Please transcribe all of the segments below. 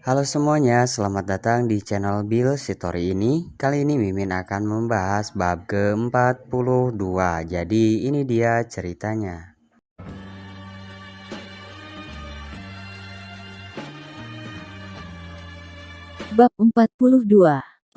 Halo semuanya, selamat datang di channel Bill Story ini. Kali ini Mimin akan membahas bab ke-42. Jadi ini dia ceritanya. Bab 42.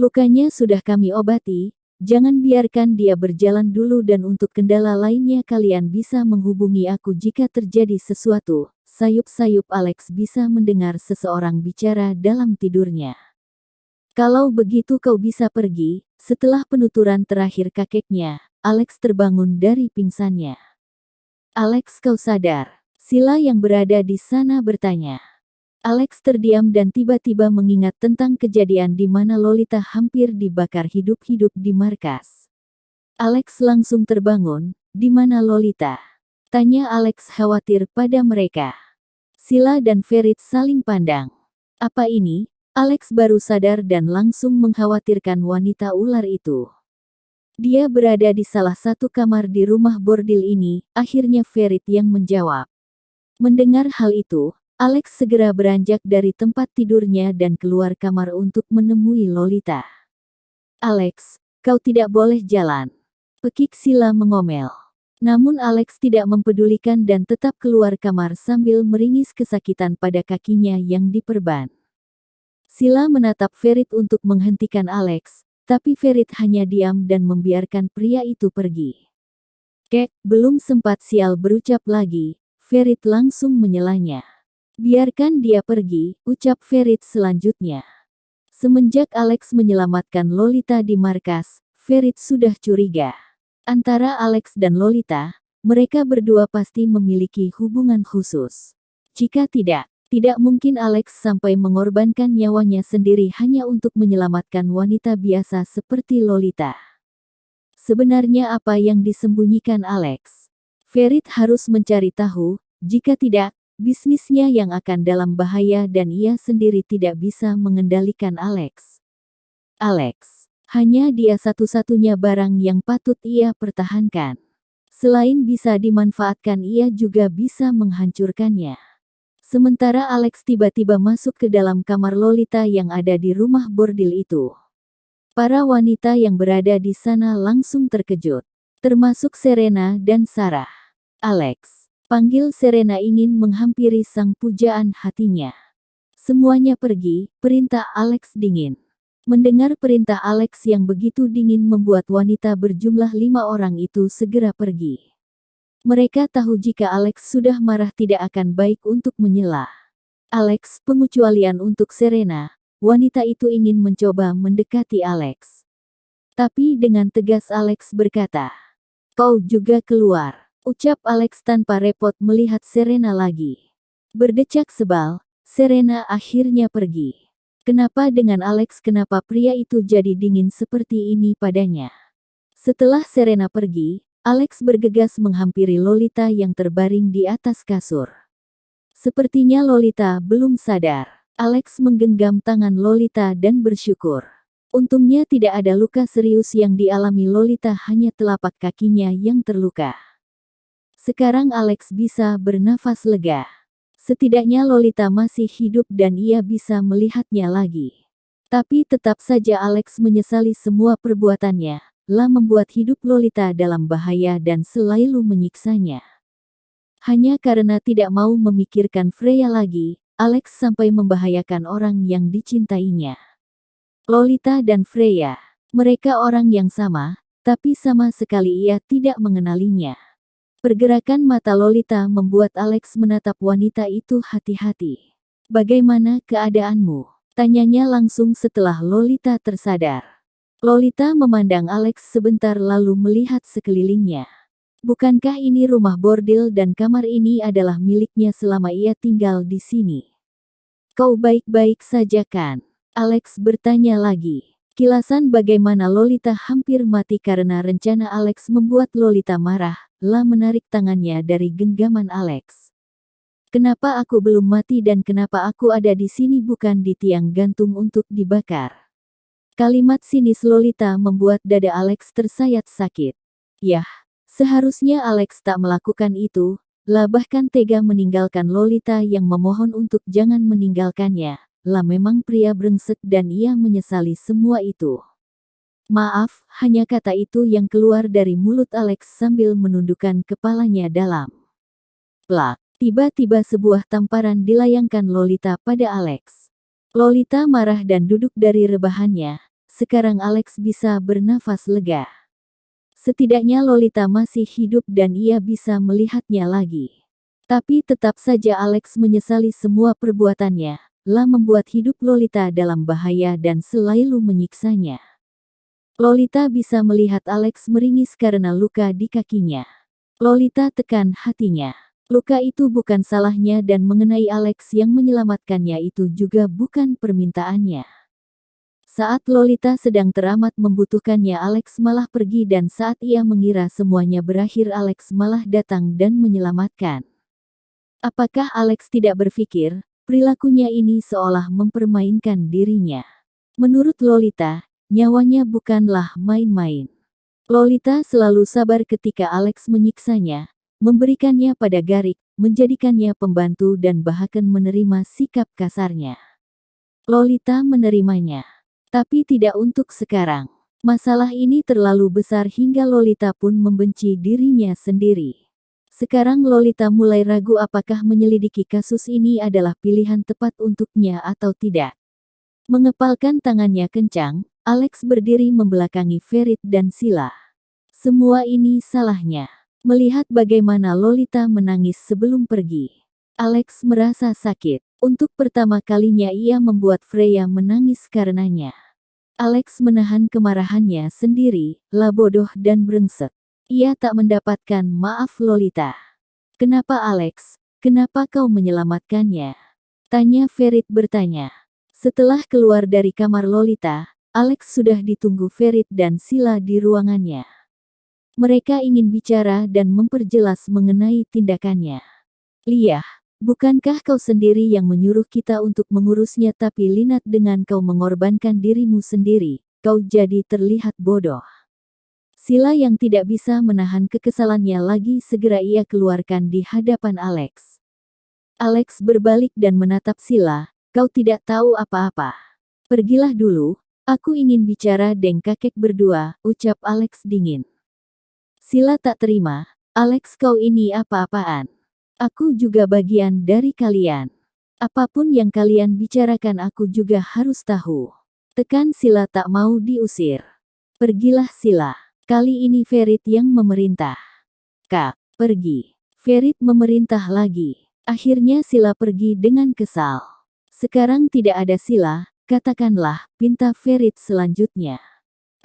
Lukanya sudah kami obati, jangan biarkan dia berjalan dulu dan untuk kendala lainnya kalian bisa menghubungi aku jika terjadi sesuatu. Sayup-sayup Alex bisa mendengar seseorang bicara dalam tidurnya. Kalau begitu kau bisa pergi. Setelah penuturan terakhir kakeknya, Alex terbangun dari pingsannya. Alex, kau sadar? Sila yang berada di sana bertanya. Alex terdiam dan tiba-tiba mengingat tentang kejadian di mana Lolita hampir dibakar hidup-hidup di markas. Alex langsung terbangun. Di mana Lolita? Tanya Alex khawatir pada mereka. Sila dan Ferit saling pandang. Apa ini? Alex baru sadar dan langsung mengkhawatirkan wanita ular itu. Dia berada di salah satu kamar di rumah bordil ini, akhirnya Ferit yang menjawab. Mendengar hal itu, Alex segera beranjak dari tempat tidurnya dan keluar kamar untuk menemui Lolita. Alex, kau tidak boleh jalan. Pekik Sila mengomel. Namun Alex tidak mempedulikan dan tetap keluar kamar sambil meringis kesakitan pada kakinya yang diperban. Sila menatap Ferit untuk menghentikan Alex, tapi Ferit hanya diam dan membiarkan pria itu pergi. Kek, belum sempat sial berucap lagi, Ferit langsung menyelanya. Biarkan dia pergi, ucap Ferit selanjutnya. Semenjak Alex menyelamatkan Lolita di markas, Ferit sudah curiga. Antara Alex dan Lolita, mereka berdua pasti memiliki hubungan khusus. Jika tidak mungkin Alex sampai mengorbankan nyawanya sendiri hanya untuk menyelamatkan wanita biasa seperti Lolita. Sebenarnya apa yang disembunyikan Alex? Ferit harus mencari tahu, jika tidak, bisnisnya yang akan dalam bahaya dan ia sendiri tidak bisa mengendalikan Alex. Alex, hanya dia satu-satunya barang yang patut ia pertahankan. Selain bisa dimanfaatkan ia juga bisa menghancurkannya. Sementara Alex tiba-tiba masuk ke dalam kamar Lolita yang ada di rumah bordil itu. Para wanita yang berada di sana langsung terkejut, termasuk Serena dan Sarah. Alex, panggil Serena ingin menghampiri sang pujaan hatinya. Semuanya pergi, perintah Alex dingin. Mendengar perintah Alex yang begitu dingin membuat wanita berjumlah 5 orang itu segera pergi. Mereka tahu jika Alex sudah marah tidak akan baik untuk menyela. Alex, pengecualian untuk Serena, wanita itu ingin mencoba mendekati Alex. Tapi dengan tegas Alex berkata, "Kau juga keluar." Ucap Alex tanpa repot melihat Serena lagi. Berdecak sebal, Serena akhirnya pergi. Kenapa dengan Alex? Kenapa pria itu jadi dingin seperti ini padanya? Setelah Serena pergi, Alex bergegas menghampiri Lolita yang terbaring di atas kasur. Sepertinya Lolita belum sadar. Alex menggenggam tangan Lolita dan bersyukur. Untungnya tidak ada luka serius yang dialami Lolita, hanya telapak kakinya yang terluka. Sekarang Alex bisa bernafas lega. Setidaknya Lolita masih hidup dan ia bisa melihatnya lagi. Tapi tetap saja Alex menyesali semua perbuatannya, lah membuat hidup Lolita dalam bahaya dan selalu menyiksanya. Hanya karena tidak mau memikirkan Freya lagi, Alex sampai membahayakan orang yang dicintainya. Lolita dan Freya, mereka orang yang sama, tapi sama sekali ia tidak mengenalinya. Pergerakan mata Lolita membuat Alex menatap wanita itu hati-hati. "Bagaimana keadaanmu?" tanyanya langsung setelah Lolita tersadar. Lolita memandang Alex sebentar lalu melihat sekelilingnya. Bukankah ini rumah bordil dan kamar ini adalah miliknya selama ia tinggal di sini? "Kau baik-baik saja kan?" Alex bertanya lagi. Kilasan bagaimana Lolita hampir mati karena rencana Alex membuat Lolita marah, lah menarik tangannya dari genggaman Alex. "Kenapa aku belum mati dan kenapa aku ada di sini bukan di tiang gantung untuk dibakar?" Kalimat sinis Lolita membuat dada Alex tersayat sakit. Yah, seharusnya Alex tak melakukan itu, lah bahkan tega meninggalkan Lolita yang memohon untuk jangan meninggalkannya, lah memang pria brengsek dan ia menyesali semua itu. Maaf, hanya kata itu yang keluar dari mulut Alex sambil menundukkan kepalanya dalam. Plak, tiba-tiba sebuah tamparan dilayangkan Lolita pada Alex. Lolita marah dan duduk dari rebahannya. Sekarang Alex bisa bernafas lega. Setidaknya Lolita masih hidup dan ia bisa melihatnya lagi. Tapi tetap saja Alex menyesali semua perbuatannya, lah membuat hidup Lolita dalam bahaya dan selalu menyiksanya. Lolita bisa melihat Alex meringis karena luka di kakinya. Lolita tekan hatinya. Luka itu bukan salahnya dan mengenai Alex yang menyelamatkannya itu juga bukan permintaannya. Saat Lolita sedang teramat membutuhkannya Alex malah pergi dan saat ia mengira semuanya berakhir Alex malah datang dan menyelamatkan. Apakah Alex tidak berpikir, perilakunya ini seolah mempermainkan dirinya? Menurut Lolita, nyawanya bukanlah main-main. Lolita selalu sabar ketika Alex menyiksanya, memberikannya pada Garik, menjadikannya pembantu dan bahkan menerima sikap kasarnya. Lolita menerimanya. Tapi tidak untuk sekarang. Masalah ini terlalu besar hingga Lolita pun membenci dirinya sendiri. Sekarang Lolita mulai ragu apakah menyelidiki kasus ini adalah pilihan tepat untuknya atau tidak. Mengepalkan tangannya kencang, Alex berdiri membelakangi Ferit dan Sila. Semua ini salahnya. Melihat bagaimana Lolita menangis sebelum pergi, Alex merasa sakit. Untuk pertama kalinya ia membuat Freya menangis karenanya. Alex menahan kemarahannya sendiri, lah bodoh dan brengsek. Ia tak mendapatkan maaf Lolita. Kenapa Alex? Kenapa kau menyelamatkannya? Tanya Ferit bertanya. Setelah keluar dari kamar Lolita, Alex sudah ditunggu Ferit dan Sila di ruangannya. Mereka ingin bicara dan memperjelas mengenai tindakannya. Liah, bukankah kau sendiri yang menyuruh kita untuk mengurusnya tapi Linat dengan kau mengorbankan dirimu sendiri, kau jadi terlihat bodoh. Sila yang tidak bisa menahan kekesalannya lagi segera ia keluarkan di hadapan Alex. Alex berbalik dan menatap Sila, kau tidak tahu apa-apa. Pergilah dulu, aku ingin bicara dengan kakek berdua, ucap Alex dingin. Sila tak terima, Alex kau ini apa-apaan? Aku juga bagian dari kalian. Apapun yang kalian bicarakan aku juga harus tahu. Tekan Sila tak mau diusir. Pergilah Sila. Kali ini Ferit yang memerintah. Kak, pergi. Ferit memerintah lagi. Akhirnya Sila pergi dengan kesal. Sekarang tidak ada Sila, katakanlah, pinta Ferit selanjutnya.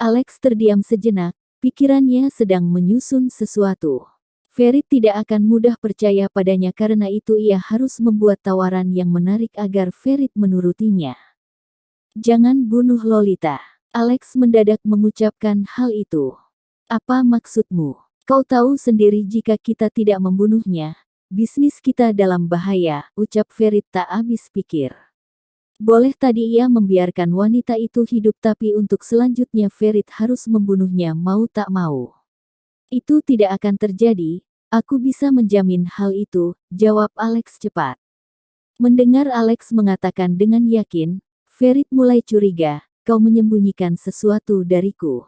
Alex terdiam sejenak, pikirannya sedang menyusun sesuatu. Ferit tidak akan mudah percaya padanya karena itu ia harus membuat tawaran yang menarik agar Ferit menurutinya. Jangan bunuh Lolita. Alex mendadak mengucapkan hal itu. Apa maksudmu? Kau tahu sendiri jika kita tidak membunuhnya, bisnis kita dalam bahaya, ucap Ferit tak habis pikir. Boleh tadi ia membiarkan wanita itu hidup tapi untuk selanjutnya Ferit harus membunuhnya mau tak mau. Itu tidak akan terjadi, aku bisa menjamin hal itu, jawab Alex cepat. Mendengar Alex mengatakan dengan yakin, Ferit mulai curiga, kau menyembunyikan sesuatu dariku.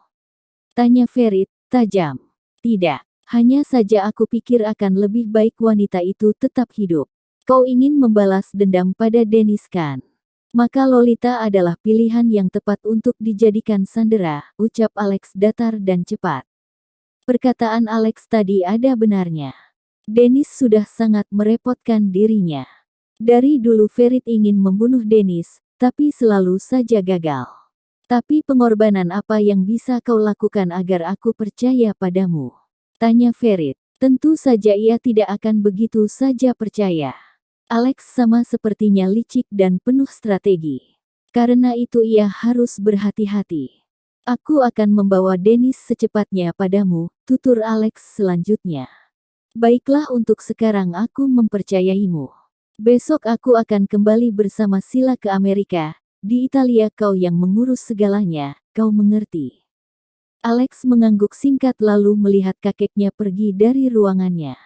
Tanya Ferit, tajam. Tidak, hanya saja aku pikir akan lebih baik wanita itu tetap hidup. Kau ingin membalas dendam pada Dennis kan? Maka Lolita adalah pilihan yang tepat untuk dijadikan sandera, ucap Alex datar dan cepat. Perkataan Alex tadi ada benarnya. Dennis sudah sangat merepotkan dirinya. Dari dulu Ferit ingin membunuh Dennis, tapi selalu saja gagal. Tapi pengorbanan apa yang bisa kau lakukan agar aku percaya padamu? Tanya Ferit. Tentu saja ia tidak akan begitu saja percaya. Alex sama sepertinya licik dan penuh strategi. Karena itu ia harus berhati-hati. Aku akan membawa Dennis secepatnya padamu, tutur Alex selanjutnya. Baiklah untuk sekarang aku mempercayaimu. Besok aku akan kembali bersama Sila ke Amerika, di Italia kau yang mengurus segalanya, kau mengerti. Alex mengangguk singkat lalu melihat kakeknya pergi dari ruangannya.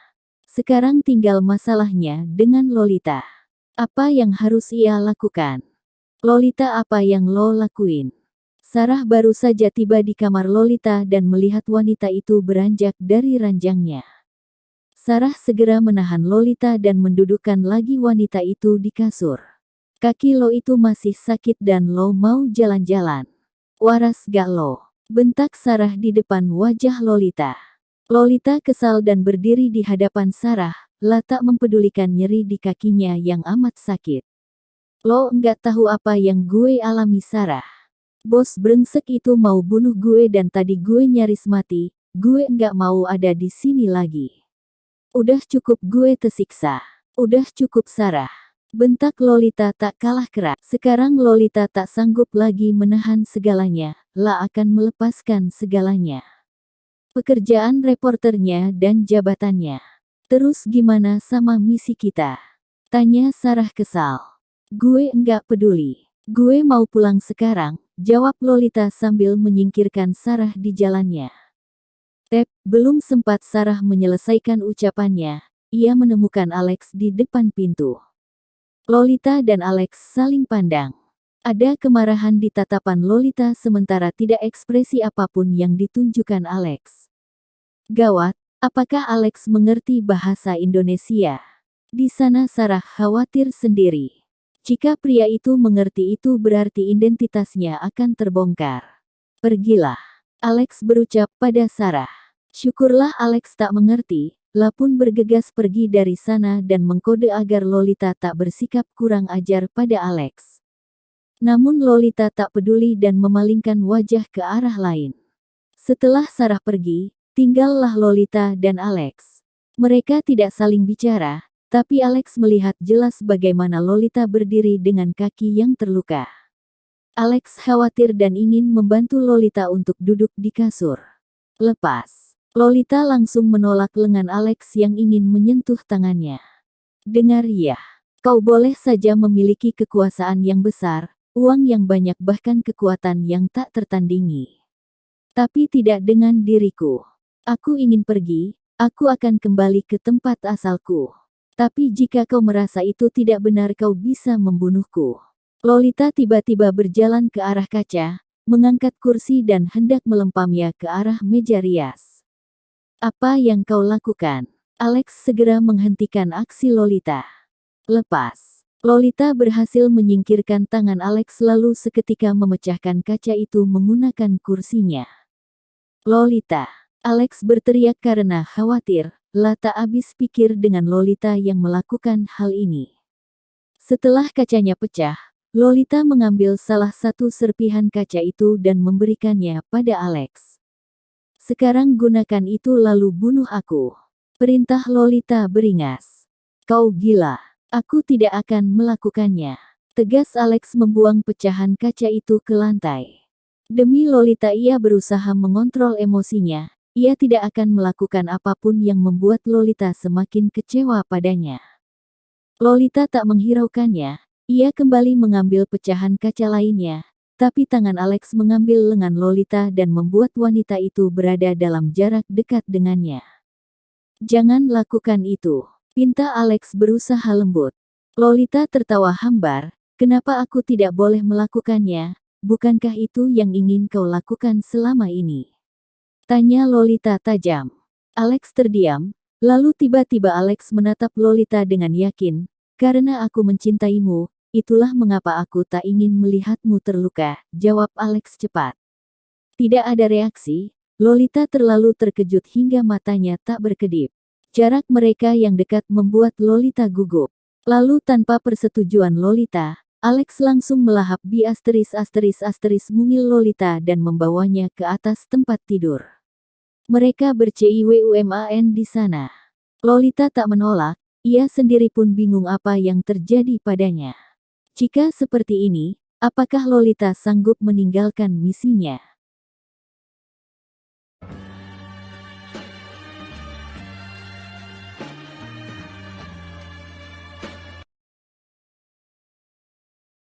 Sekarang tinggal masalahnya dengan Lolita. Apa yang harus ia lakukan? Lolita, apa yang lo lakuin? Sarah baru saja tiba di kamar Lolita dan melihat wanita itu beranjak dari ranjangnya. Sarah segera menahan Lolita dan mendudukkan lagi wanita itu di kasur. Kaki lo itu masih sakit dan lo mau jalan-jalan. Waras gak lo? Bentak Sarah di depan wajah Lolita. Lolita kesal dan berdiri di hadapan Sarah, tak mempedulikan nyeri di kakinya yang amat sakit. Lo nggak tahu apa yang gue alami, Sarah. Bos brengsek itu mau bunuh gue dan tadi gue nyaris mati. Gue nggak mau ada di sini lagi. Udah cukup gue tersiksa. Udah cukup, Sarah. Bentak Lolita tak kalah keras. Sekarang Lolita tak sanggup lagi menahan segalanya, akan melepaskan segalanya. Pekerjaan reporternya dan jabatannya. Terus gimana sama misi kita? Tanya Sarah kesal. Gue enggak peduli. Gue mau pulang sekarang, jawab Lolita sambil menyingkirkan Sarah di jalannya. Belum sempat Sarah menyelesaikan ucapannya, ia menemukan Alex di depan pintu. Lolita dan Alex saling pandang. Ada kemarahan di tatapan Lolita sementara tidak ekspresi apapun yang ditunjukkan Alex. Gawat, apakah Alex mengerti bahasa Indonesia? Di sana Sarah khawatir sendiri. Jika pria itu mengerti, itu berarti identitasnya akan terbongkar. Pergilah, Alex berucap pada Sarah. Syukurlah Alex tak mengerti, pun bergegas pergi dari sana dan mengkode agar Lolita tak bersikap kurang ajar pada Alex. Namun Lolita tak peduli dan memalingkan wajah ke arah lain. Setelah Sarah pergi, tinggallah Lolita dan Alex. Mereka tidak saling bicara, tapi Alex melihat jelas bagaimana Lolita berdiri dengan kaki yang terluka. Alex khawatir dan ingin membantu Lolita untuk duduk di kasur. Lepas, Lolita langsung menolak lengan Alex yang ingin menyentuh tangannya. Dengar ya, kau boleh saja memiliki kekuasaan yang besar, uang yang banyak bahkan kekuatan yang tak tertandingi. Tapi tidak dengan diriku. Aku ingin pergi, aku akan kembali ke tempat asalku. Tapi jika kau merasa itu tidak benar, kau bisa membunuhku. Lolita tiba-tiba berjalan ke arah kaca, mengangkat kursi dan hendak melempamnya ke arah meja rias. Apa yang kau lakukan? Alex segera menghentikan aksi Lolita. Lepas, Lolita berhasil menyingkirkan tangan Alex lalu seketika memecahkan kaca itu menggunakan kursinya. Lolita, Alex berteriak karena khawatir. Tak habis pikir dengan Lolita yang melakukan hal ini. Setelah kacanya pecah, Lolita mengambil salah satu serpihan kaca itu dan memberikannya pada Alex. Sekarang gunakan itu lalu bunuh aku. Perintah Lolita beringas. Kau gila. Aku tidak akan melakukannya. Tegas Alex membuang pecahan kaca itu ke lantai. Demi Lolita ia berusaha mengontrol emosinya. Ia tidak akan melakukan apapun yang membuat Lolita semakin kecewa padanya. Lolita tak menghiraukannya, ia kembali mengambil pecahan kaca lainnya, tapi tangan Alex mengambil lengan Lolita dan membuat wanita itu berada dalam jarak dekat dengannya. Jangan lakukan itu, pinta Alex berusaha lembut. Lolita tertawa hambar, kenapa aku tidak boleh melakukannya, bukankah itu yang ingin kau lakukan selama ini? Tanya Lolita tajam. Alex terdiam, lalu tiba-tiba Alex menatap Lolita dengan yakin, karena aku mencintaimu, itulah mengapa aku tak ingin melihatmu terluka, jawab Alex cepat. Tidak ada reaksi, Lolita terlalu terkejut hingga matanya tak berkedip. Jarak mereka yang dekat membuat Lolita gugup. Lalu tanpa persetujuan Lolita, Alex langsung melahap mungil Lolita dan membawanya ke atas tempat tidur. Mereka berciuman di sana. Lolita tak menolak, ia sendiri pun bingung apa yang terjadi padanya. Jika seperti ini, apakah Lolita sanggup meninggalkan misinya?